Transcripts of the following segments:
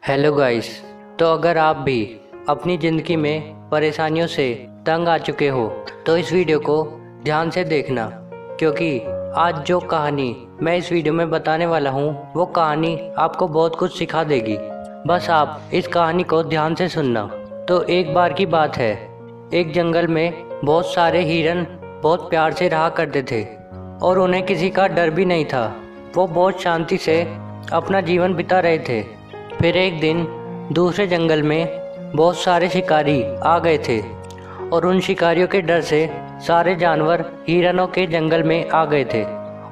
Hello guys. तो अगर आप भी अपनी ज़िंदगी में परेशानियों से तंग आ चुके हो तो इस वीडियो को ध्यान से देखना, क्योंकि आज जो कहानी मैं इस वीडियो में बताने वाला हूँ वो कहानी आपको बहुत कुछ सिखा देगी। बस आप इस कहानी को ध्यान से सुनना। तो एक बार की बात है, एक जंगल में बहुत सारे हिरन बहुत प्यार से रहा करते थे और उन्हें किसी का डर भी नहीं था। वो बहुत शांति से अपना जीवन बिता रहे थे। फिर एक दिन दूसरे जंगल में बहुत सारे शिकारी आ गए थे और उन शिकारियों के डर से सारे जानवर हिरनों के जंगल में आ गए थे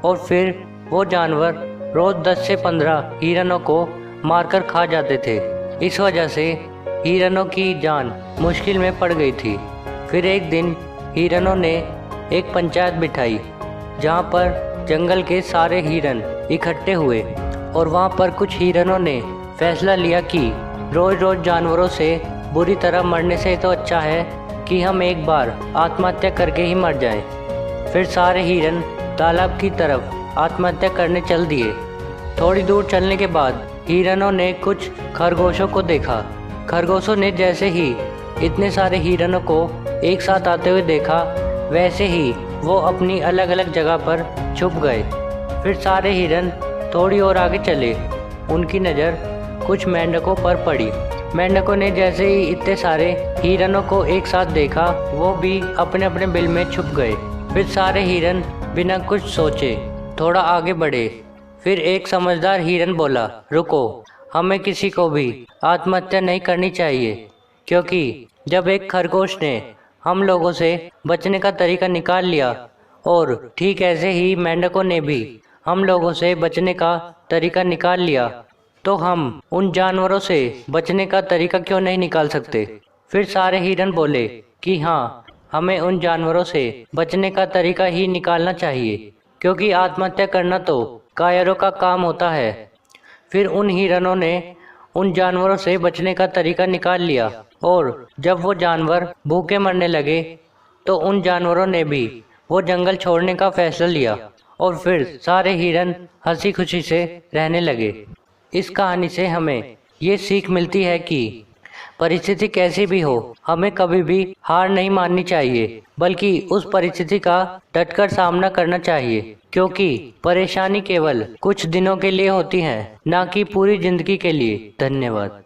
और फिर वो जानवर रोज 10 से 15 हिरनों को मारकर खा जाते थे। इस वजह से हिरनों की जान मुश्किल में पड़ गई थी। फिर एक दिन हिरनों ने एक पंचायत बिठाई जहाँ पर जंगल के सारे हिरन इकट्ठे हुए और वहाँ पर कुछ हिरनों ने फैसला लिया कि रोज रोज जानवरों से बुरी तरह मरने से तो अच्छा है कि हम एक बार आत्महत्या करके ही मर जाएं। फिर सारे हिरन तालाब की तरफ आत्महत्या करने चल दिए। थोड़ी दूर चलने के बाद हिरनों ने कुछ खरगोशों को देखा। खरगोशों ने जैसे ही इतने सारे हिरनों को एक साथ आते हुए देखा, वैसे ही वो अपनी अलग अलग जगह पर छुप गए। फिर सारे हिरन थोड़ी और आगे चले। उनकी नज़र कुछ मेंढकों पर पड़ी। मेंढकों ने जैसे ही इतने सारे हिरनों को एक साथ देखा, वो भी अपने अपने बिल में छुप गए। फिर सारे हिरन बिना कुछ सोचे थोड़ा आगे बढ़े। फिर एक समझदार हिरन बोला, रुको, हमें किसी को भी आत्महत्या नहीं करनी चाहिए, क्योंकि जब एक खरगोश ने हम लोगों से बचने का तरीका निकाल लिया और ठीक ऐसे ही मेंढकों ने भी हम लोगों से बचने का तरीका निकाल लिया, तो हम उन जानवरों से बचने का तरीका क्यों नहीं निकाल सकते। फिर सारे हिरन बोले कि हाँ, हमें उन जानवरों से बचने का तरीका ही निकालना चाहिए, क्योंकि आत्महत्या करना तो कायरों का काम होता है। फिर उन हिरनों ने उन जानवरों से बचने का तरीका निकाल लिया और जब वो जानवर भूखे मरने लगे तो उन जानवरों ने भी वो जंगल छोड़ने का फैसला लिया और फिर सारे हिरन हंसी खुशी से रहने लगे। इस कहानी से हमें ये सीख मिलती है कि परिस्थिति कैसी भी हो, हमें कभी भी हार नहीं माननी चाहिए, बल्कि उस परिस्थिति का डटकर सामना करना चाहिए, क्योंकि परेशानी केवल कुछ दिनों के लिए होती है, ना कि पूरी जिंदगी के लिए। धन्यवाद।